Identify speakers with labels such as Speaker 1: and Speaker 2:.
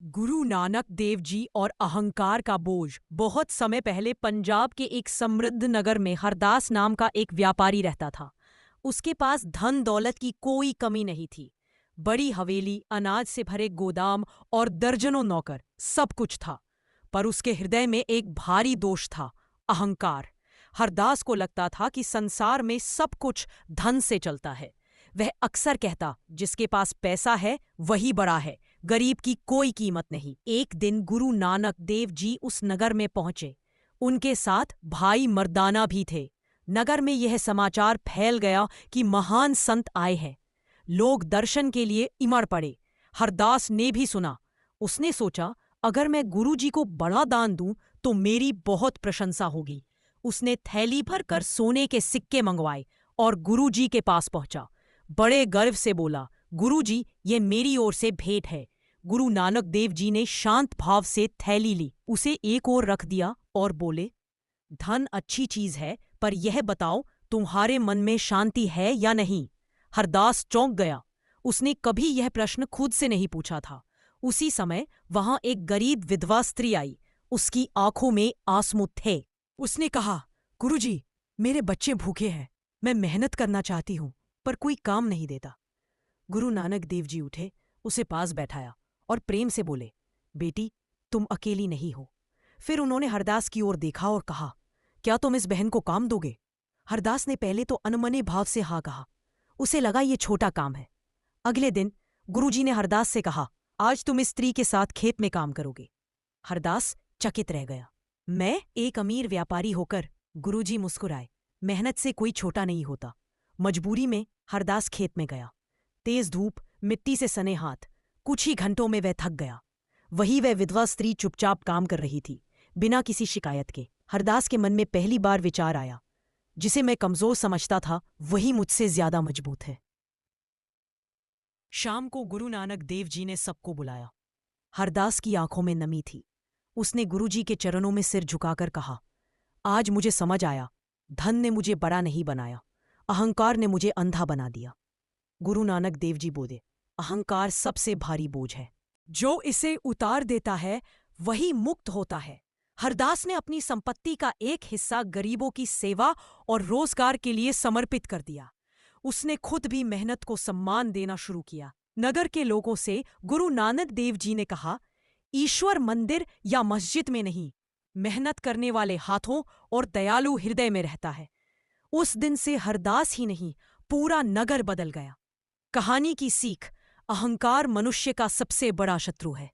Speaker 1: गुरु नानक देव जी और अहंकार का बोझ। बहुत समय पहले पंजाब के एक समृद्ध नगर में हरदास नाम का एक व्यापारी रहता था। उसके पास धन दौलत की कोई कमी नहीं थी। बड़ी हवेली, अनाज से भरे गोदाम और दर्जनों नौकर, सब कुछ था। पर उसके हृदय में एक भारी दोष था, अहंकार। हरदास को लगता था कि संसार में सब कुछ धन से चलता है। वह अक्सर कहता, जिसके पास पैसा है वही बड़ा है, गरीब की कोई कीमत नहीं। एक दिन गुरु नानक देव जी उस नगर में पहुंचे। उनके साथ भाई मर्दाना भी थे। नगर में यह समाचार फैल गया कि महान संत आए हैं। लोग दर्शन के लिए इमड़ पड़े। हरदास ने भी सुना। उसने सोचा, अगर मैं गुरु जी को बड़ा दान दूं तो मेरी बहुत प्रशंसा होगी। उसने थैली भर कर सोने के सिक्के मंगवाए और गुरु जी के पास पहुंचा। बड़े गर्व से बोला, गुरु जी, ये मेरी ओर से भेंट है। गुरु नानक देव जी ने शांत भाव से थैली ली, उसे एक ओर रख दिया और बोले, धन अच्छी चीज है, पर यह बताओ तुम्हारे मन में शांति है या नहीं। हरदास चौंक गया। उसने कभी यह प्रश्न खुद से नहीं पूछा था। उसी समय वहां एक गरीब विधवा स्त्री आई। उसकी आंखों में आंसू थे। उसने कहा, गुरुजी, मेरे बच्चे भूखे हैं। मैं मेहनत करना चाहती हूं, पर कोई काम नहीं देता। गुरु नानक देव जी उठे, उसे पास बैठाया और प्रेम से बोले, बेटी, तुम अकेली नहीं हो। फिर उन्होंने हरदास की ओर देखा और कहा, क्या तुम इस बहन को काम दोगे? हरदास ने पहले तो अनमने भाव से हाँ कहा। उसे लगा ये छोटा काम है। अगले दिन गुरुजी ने हरदास से कहा, आज तुम इस स्त्री के साथ खेत में काम करोगे। हरदास चकित रह गया। मैं एक अमीर व्यापारी होकर? गुरुजी मुस्कुराए। मेहनत से कोई छोटा नहीं होता। मजबूरी में हरदास खेत में गया। तेज धूप, मिट्टी से सने हाथ। कुछ ही घंटों में वह थक गया। वही वह विधवा स्त्री चुपचाप काम कर रही थी, बिना किसी शिकायत के। हरदास के मन में पहली बार विचार आया, जिसे मैं कमजोर समझता था वही मुझसे ज्यादा मजबूत है। शाम को गुरु नानक देव जी ने सबको बुलाया। हरदास की आंखों में नमी थी। उसने गुरुजी के चरणों में सिर झुकाकर कहा, आज मुझे समझ आया, धन ने मुझे बड़ा नहीं बनाया, अहंकार ने मुझे अंधा बना दिया। गुरु नानक देव जी बोले, अहंकार सबसे भारी बोझ है। जो इसे उतार देता है वही मुक्त होता है। हरदास ने अपनी संपत्ति का एक हिस्सा गरीबों की सेवा और रोजगार के लिए समर्पित कर दिया। उसने खुद भी मेहनत को सम्मान देना शुरू किया। नगर के लोगों से गुरु नानक देव जी ने कहा, ईश्वर मंदिर या मस्जिद में नहीं, मेहनत करने वाले हाथों और दयालु हृदय में रहता है। उस दिन से हरदास ही नहीं, पूरा नगर बदल गया। कहानी की सीख, अहंकार मनुष्य का सबसे बड़ा शत्रु है।